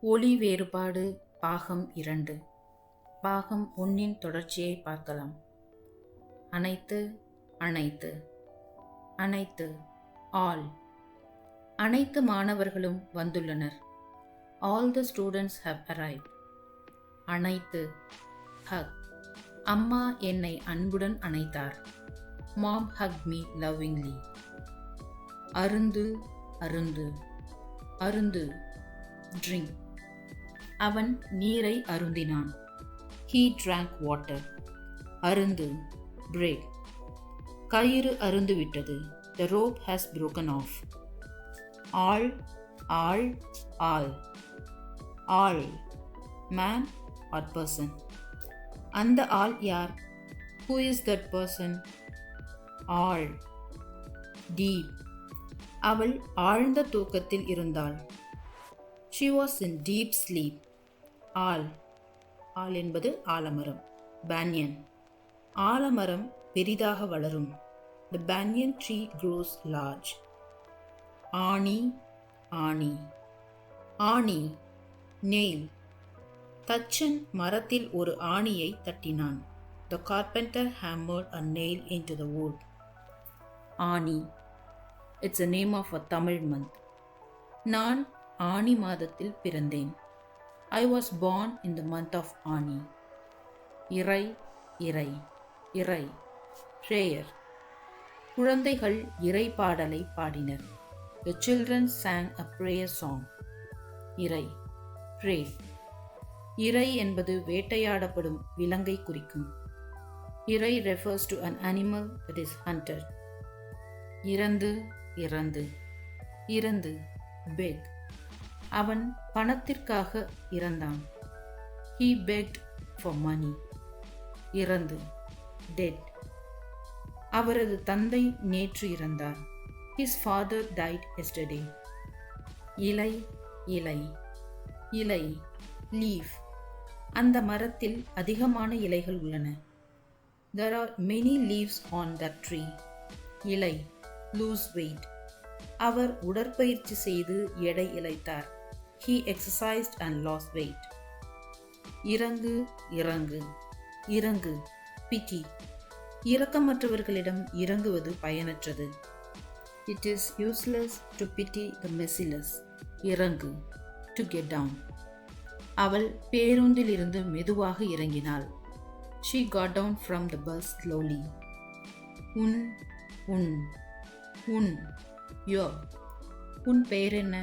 ஒலி வேறுபாடு பாகம் 2 பாகம் 1 தொடர்ச்சியை பார்க்கலாம். அனைத்து அனைத்து அனைத்து ஆல் அனைத்து மாணவர்களும் வந்துள்ளனர். All the students have arrived. அனைத்து ஹக் அம்மா என்னை அன்புடன் அணைத்தார். Mom hugged me lovingly. அருந்து அருந்து அருந்து drink. அவன் நீரை அருந்தினான். He drank water. அருந்து break. கயிறு அருந்துவிட்டது. The rope has broken off. ஆள் ஆள் ஆள் ஆள் man or person. அந்த ஆள் யார்? Who is that person? ஆள் deep. அவள் ஆழ்ந்த தூக்கத்தில் இருந்தாள். She was in deep sleep. All all என்பது ஆலமரம். banyan ஆலமரம் பெரிதாக வளரும். The banyan tree grows large. ஆணி ஆணி ஆணி nail. தச்சன் மரத்தில் ஒரு ஆணியை தட்டினான். The carpenter hammered a nail into the wood. Aani it's a name of a Tamil month. நான் ஆனி மாதத்தில் பிறந்தேன். I was born in the month of ஆனி. இறை இறை இறை prayer. குழந்தைகள் இறை பாடலை பாடினர். The children sang a prayer song. இறை pray. இறை என்பது வேட்டையாடப்படும் விலங்கை குறிக்கும். இறை refers to an animal that is hunted. இறந்து இறந்து இறந்து beg. அவன் பணத்திற்காக இறந்தான். He begged for money. இறந்து dead. அவரது தந்தை நேற்று இறந்தார். His father died yesterday. இலை இலை இலை leaf. அந்த மரத்தில் அதிகமான இலைகள் உள்ளன. There are many leaves on that tree. இலை lose weight. அவர் உடற்பயிற்சி செய்து எடை இளைத்தார். He exercised and lost weight. இறங்கு இறங்கு இறங்கு pity. இரக்கமற்றவர்களிடம் இறங்குவது பயனற்றது. It is useless to pity the merciless. இறங்கு to get down. அவள் பேருந்தில் இருந்து மெதுவாக இறங்கினாள். She got down from the bus slowly. உன் உன் உன் your. உன் பெயர் என்ன?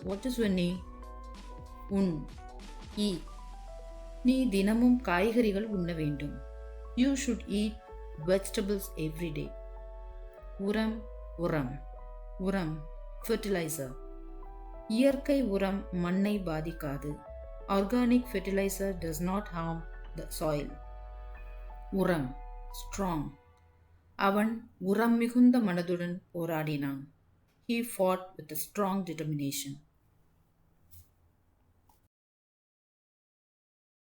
What is your name? உன் eat. நீ தினமும் காய்கறிகள் உண்ண வேண்டும். You should eat vegetables every day. உரம் உரம் உரம் fertilizer. இயற்கை உரம் மண்ணை பாதிக்காது. Organic fertilizer does not harm the soil. உரம் strong. அவன் உரம் மிகுந்த மனதுடன் போராடினான். He fought with a strong determination.